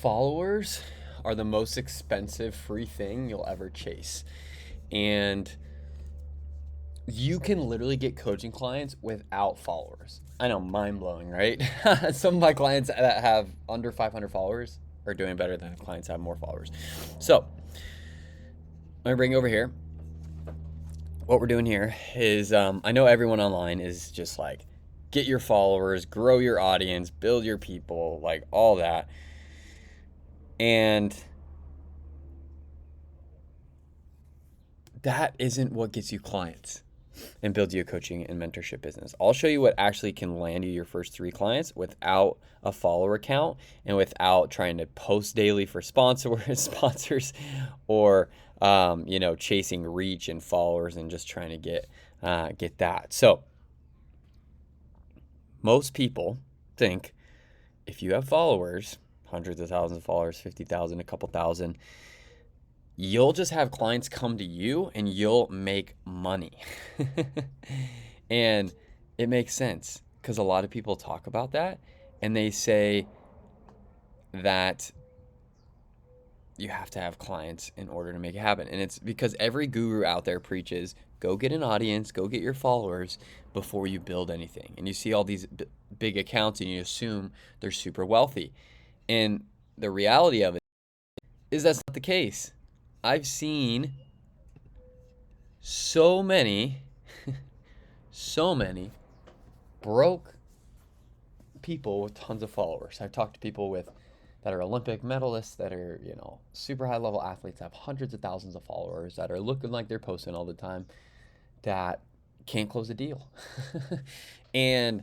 Followers are the most expensive free thing you'll ever chase. And you can literally get coaching clients without followers. I know, mind blowing, right? Some of my clients that have under 500 followers are doing better than clients that have more followers. So, let me bring you over here. What we're doing here is I know everyone online is just like, get your followers, grow your audience, build your people, like all that. And that isn't what gets you clients and builds you a coaching and mentorship business. I'll show you what actually can land you your first 3 clients without a follower count and without trying to post daily for sponsors or chasing reach and followers and just trying to get that. So most people think if you have followers, hundreds of thousands of followers, 50,000, a couple thousand, you'll just have clients come to you and you'll make money. And it makes sense because a lot of people talk about that and they say that you have to have clients in order to make it happen. And it's because every guru out there preaches, go get an audience, go get your followers before you build anything. And you see all these big accounts and you assume they're super wealthy. And the reality of it is that's not the case. I've seen so many broke people with tons of followers. I've talked to people that are Olympic medalists, that are, super high level athletes, have hundreds of thousands of followers, that are looking like they're posting all the time, that can't close a deal. And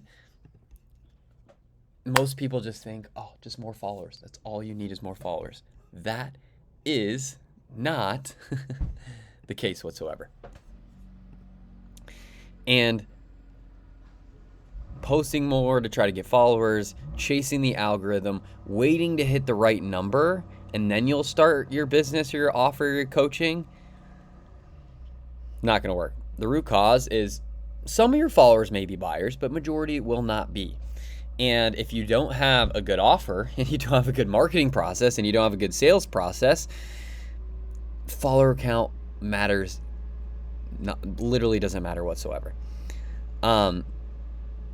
most people just think, oh, just more followers. That's all you need is more followers. That is not the case whatsoever. And posting more to try to get followers, chasing the algorithm, waiting to hit the right number, and then you'll start your business or your offer, your coaching, not going to work. The root cause is some of your followers may be buyers, but majority will not be. And if you don't have a good offer and you don't have a good marketing process and you don't have a good sales process, follower count matters, literally doesn't matter whatsoever. And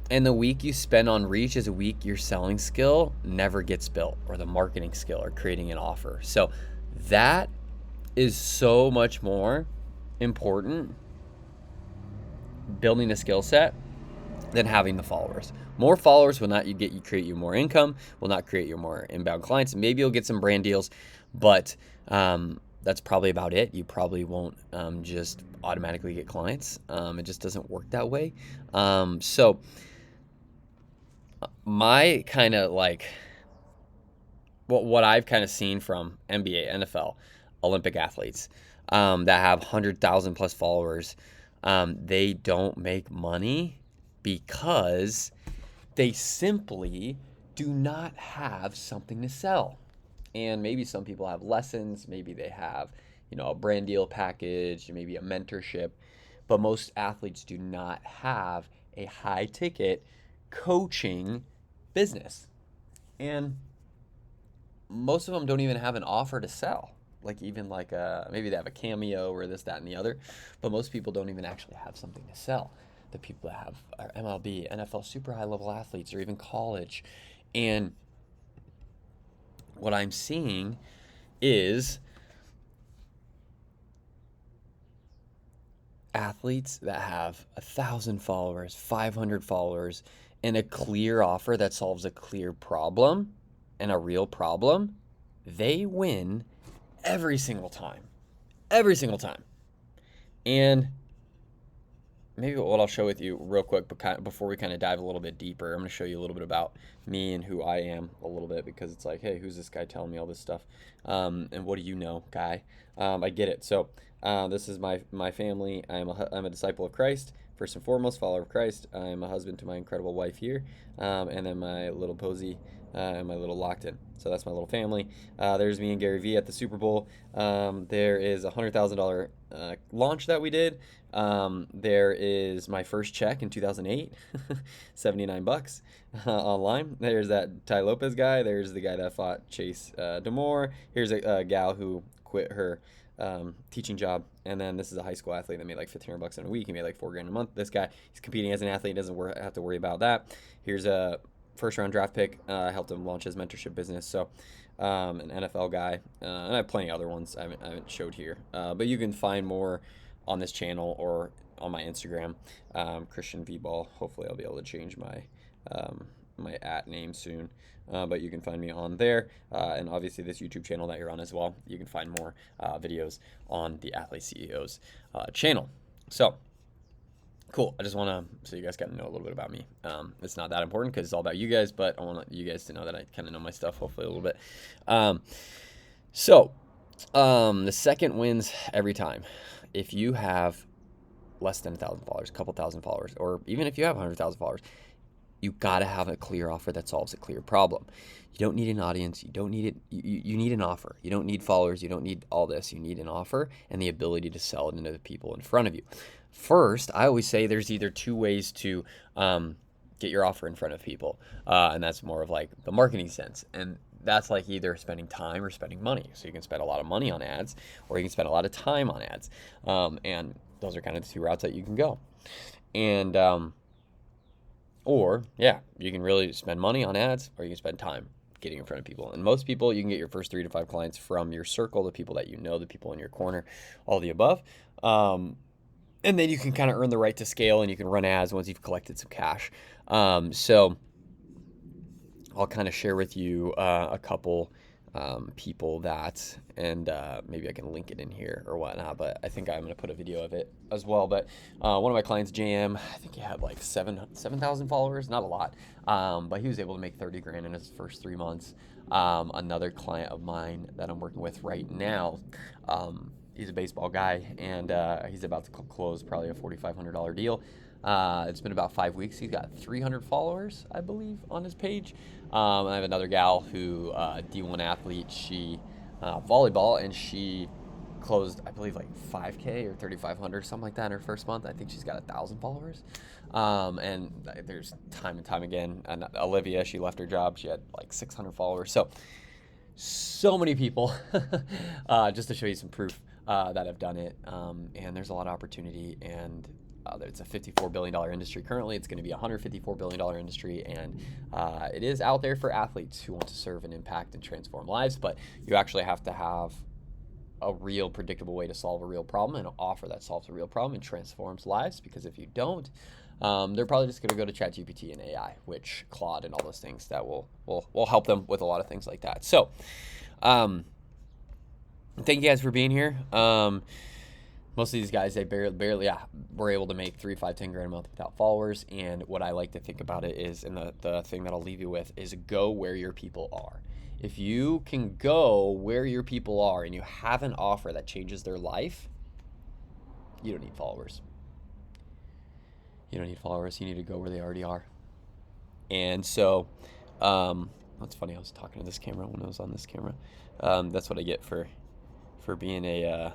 the week you spend on reach is a week your selling skill never gets built, or the marketing skill, or creating an offer. So that is so much more important, building a skill set, than having the followers. More followers will not create you more income, will not create you more inbound clients. Maybe you'll get some brand deals, but that's probably about it. You probably won't just automatically get clients. It just doesn't work that way. So my kind of what I've kind of seen from NBA, NFL, Olympic athletes that have 100,000 plus followers, they don't make money because they simply do not have something to sell. And maybe some people have lessons, maybe they have, a brand deal package, maybe a mentorship, but most athletes do not have a high ticket coaching business. And most of them don't even have an offer to sell. Maybe they have a cameo or this, that, and the other, but most people don't even actually have something to sell. The people that have are MLB, NFL, super high level athletes, or even college. And what I'm seeing is athletes that have 1,000 followers, 500 followers, and a clear offer that solves a clear problem and a real problem, they win every single time. Every single time. And maybe what I'll share with you real quick before we kind of dive a little bit deeper, I'm going to show you a little bit about me and who I am a little bit, because it's like, hey, who's this guy telling me all this stuff? And what do you know, guy? I get it. So this is my family. I'm a disciple of Christ, first and foremost, follower of Christ. I'm a husband to my incredible wife here, and then my little posy and my little locked in. So that's my little family. There's me and Gary Vee at the Super Bowl. There is a $100,000 launch that we did. There is my first check in 2008, 79 bucks online. There's that Ty Lopez guy. There's the guy that fought Chase Demore. Here's a gal who quit her teaching job, and then this is a high school athlete that made like 1,500 bucks in a week. He made like $4,000 a month. This guy, he's competing as an athlete, doesn't have to worry about that. Here's a first round draft pick. I helped him launch his mentorship business. So an NFL guy, and I have plenty of other ones I haven't showed here, but you can find more on this channel or on my Instagram, Christian V Ball. Hopefully I'll be able to change my my @name soon, but you can find me on there, and obviously this YouTube channel that you're on as well. You can find more videos on the Athlete CEOs channel. So cool. I just want to, so you guys got to know a little bit about me. It's not that important because it's all about you guys, but I want you guys to know that I kind of know my stuff, hopefully a little bit. The second wins every time. If you have less than 1,000 followers, a couple thousand followers, or even if you have 100,000 followers, you got to have a clear offer that solves a clear problem. You don't need an audience. You don't need it. You need an offer. You don't need followers. You don't need all this. You need an offer and the ability to sell it into the people in front of you. First, I always say there's either two ways to get your offer in front of people, and that's more of like the marketing sense. And that's like either spending time or spending money. So you can spend a lot of money on ads, or you can spend a lot of time on ads. And those are kind of the two routes that you can go. And or yeah, you can really spend money on ads, or you can spend time getting in front of people. And most people, you can get your first 3 to 5 clients from your circle, the people that you know, the people in your corner, all the above. And then you can kind of earn the right to scale, and you can run ads once you've collected some cash. So I'll kind of share with you a couple people that, and maybe I can link it in here or whatnot, but I think I'm going to put a video of it as well. But one of my clients, JM, I think he had like 7,000 followers, not a lot, but he was able to make 30 grand in his first 3 months. Another client of mine that I'm working with right now, he's a baseball guy, and he's about to close probably a $4,500 deal. It's been about 5 weeks. He's got 300 followers, I believe, on his page. I have another gal who, D1 athlete, she volleyball, and she closed, I believe, like 5K or 3,500, something like that in her first month. I think she's got 1,000 followers. And there's time and time again. And Olivia, she left her job. She had like 600 followers. So many people, just to show you some proof that have done it. And there's a lot of opportunity, and it's a $54 billion industry currently. It's going to be a $154 billion industry, and it is out there for athletes who want to serve and impact and transform lives, but you actually have to have a real predictable way to solve a real problem and an offer that solves a real problem and transforms lives, because if you don't, they're probably just going to go to ChatGPT and AI, which Claude and all those things that will help them with a lot of things like that. So thank you guys for being here. Most of these guys, they barely were able to make 3, 5, 10 grand a month without followers. And what I like to think about it is, and the thing that I'll leave you with is, go where your people are. If you can go where your people are and you have an offer that changes their life, you don't need followers. You don't need followers. You need to go where they already are. And so, that's funny. I was talking to this camera when I was on this camera. That's what I get for being a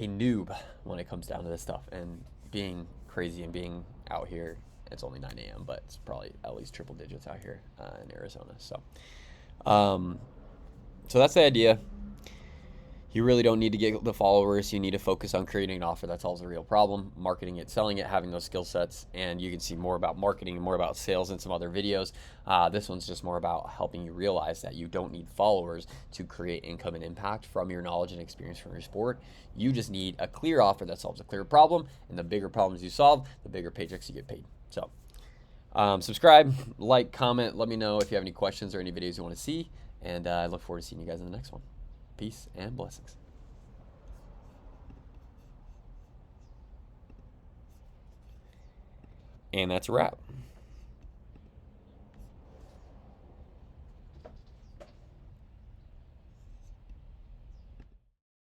noob when it comes down to this stuff and being crazy and being out here. It's only 9 a.m., but it's probably at least triple digits out here in Arizona. So that's the idea. You really don't need to get the followers. You need to focus on creating an offer that solves a real problem, marketing it, selling it, having those skill sets. And you can see more about marketing and more about sales in some other videos. This one's just more about helping you realize that you don't need followers to create income and impact from your knowledge and experience from your sport. You just need a clear offer that solves a clear problem. And the bigger problems you solve, the bigger paychecks you get paid. So subscribe, like, comment. Let me know if you have any questions or any videos you want to see. And I look forward to seeing you guys in the next one. Peace and blessings. And that's a wrap.